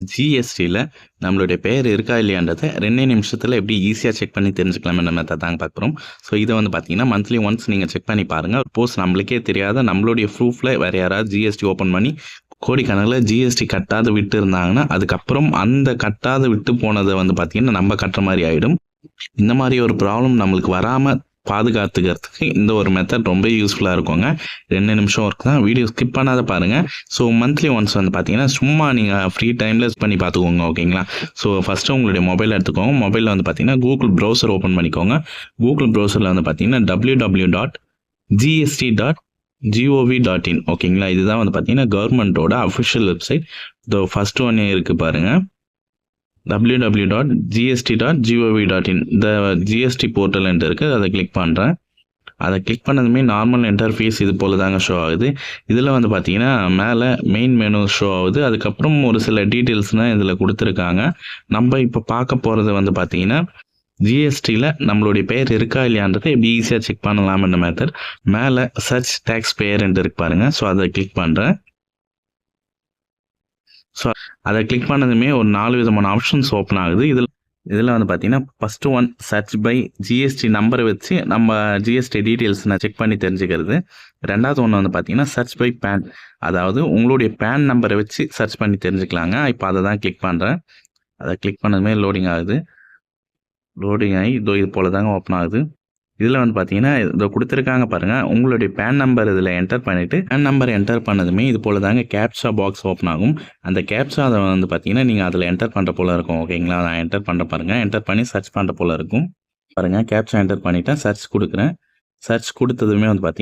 ஜிஎஸ்டியில் நம்மளுடைய பெயர் இருக்கா இல்லையான்றதை 2 நிமிஷத்தில் எப்படி ஈஸியாக செக் பண்ணி தெரிஞ்சுக்கலாம்ன்ற மெத்தட் தாங்க பார்க்குறோம். ஸோ இதை வந்து பார்த்தீங்கன்னா மந்த்லி ஒன்ஸ் நீங்கள் செக் பண்ணி பாருங்கள். சப்போஸ் நம்மளுக்கே தெரியாத நம்மளுடைய ப்ரூஃபில் வேறு யாராவது ஜிஎஸ்டி ஓப்பன் பண்ணி கோடிக்கணக்கில் ஜிஎஸ்டி கட்டாத விட்டு இருந்தாங்கன்னா அதுக்கப்புறம் அந்த கட்டாத விட்டு போனதை வந்து பார்த்தீங்கன்னா நம்ம கட்டுற மாதிரி ஆகிடும். இந்த மாதிரி ஒரு ப்ராப்ளம் நம்மளுக்கு வராமல் பாதுகாத்துக்கிறதுக்கு இந்த ஒரு மெத்தட் ரொம்ப யூஸ்ஃபுல்லாக இருக்குங்க. 2 நிமிஷம் ஒர்க் தான். வீடியோ ஸ்கிப் பண்ணாத பாருங்கள். ஸோ மந்த்லி ஒன்ஸ் வந்து பார்த்தீங்கன்னா சும்மா நீங்கள் ஃப்ரீ டைமில் பண்ணி பார்த்துக்கோங்க. ஓகேங்களா? ஸோ ஃபஸ்ட்டு உங்களுடைய மொபைல் எடுத்துக்கோங்க. மொபைலில் வந்து பார்த்தீங்கன்னா கூகுள் ப்ரௌசர் ஓப்பன் பண்ணிக்கோங்க. கூகுள் ப்ரௌசரில் வந்து பார்த்தீங்கன்னா www.gst.gov.in ஓகேங்களா? இதுதான் வந்து பார்த்தீங்கன்னா கவர்மெண்ட்டோட அஃபிஷியல் வெப்சைட். இதோ ஃபஸ்ட்டு ஒன்று இருக்குது பாருங்கள், www.gst.gov.in. இந்த ஜிஎஸ்டி போர்ட்டல்ன்ட்டு இருக்குது, அதை கிளிக் பண்ணுறேன். அதை கிளிக் பண்ணதுமே நார்மல் இன்டர்ஃபேஸ் இது போல் தாங்க ஷோ ஆகுது. இதில் வந்து பார்த்தீங்கன்னா மேலே மெயின் மெனு ஷோ ஆகுது. அதுக்கப்புறம் ஒரு சில டீட்டெயில்ஸ்னால் இதில் கொடுத்துருக்காங்க. நம்ம இப்போ பார்க்க போகிறது வந்து பார்த்தீங்கன்னா ஜிஎஸ்டியில் நம்மளுடைய பெயர் இருக்கா இல்லையான்றதை எப்படி ஈஸியாக செக் பண்ணலாம்ன்ற மெத்தட். மேலே சர்ச் டேக்ஸ் பெயர்ன்ட்டு இருக்கு பாருங்கள். ஸோ அதை கிளிக் பண்ணுறேன். ஸோ அதை கிளிக் பண்ணதுமே ஒரு 4 விதமான ஆப்ஷன்ஸ் ஓப்பன் ஆகுது. இதில் வந்து பார்த்தீங்கன்னா first one search by GST நம்பரை வச்சு நம்ம ஜிஎஸ்டி டீட்டெயில்ஸ் நான் செக் பண்ணி தெரிஞ்சுக்கிறது. ரெண்டாவது ஒன்று வந்து பார்த்தீங்கன்னா சர்ச் பை பேன், அதாவது உங்களுடைய பேன் நம்பரை வச்சு சர்ச் பண்ணி தெரிஞ்சுக்கலாங்க. இப்போ அதை தான் கிளிக் பண்ணுறேன். அதை கிளிக் பண்ணதுமே லோடிங் ஆகுது. லோடிங் ஆகி இதோ இது போல் தாங்க ஓப்பன் ஆகுது. இதில் வந்து பார்த்தீங்கன்னா இதை கொடுத்துருக்காங்க பாருங்கள், உங்களுடைய பேன் நம்பர் இதில் என்டர் பண்ணிவிட்டு பேன் நம்பர் என்டர் பண்ணதுமே இது போல் தாங்க கேப்சா பாக்ஸ் ஓப்பன் ஆகும். அந்த கேப்சா அதை வந்து பார்த்தீங்கன்னா நீங்கள் அதில் என்டர் பண்ணுற போல் இருக்கும். ஓகேங்களா? நான் என்டர் பண்ணுற பாருங்கள், என்டர் பண்ணி சர்ச் பண்ணுற போல் இருக்கும் பாருங்கள். கேப்சா என்டர் பண்ணிவிட்டேன், சர்ச் கொடுக்குறேன். சர்ச் கொடுத்ததுமே வந்து பார்த்தீங்கன்னா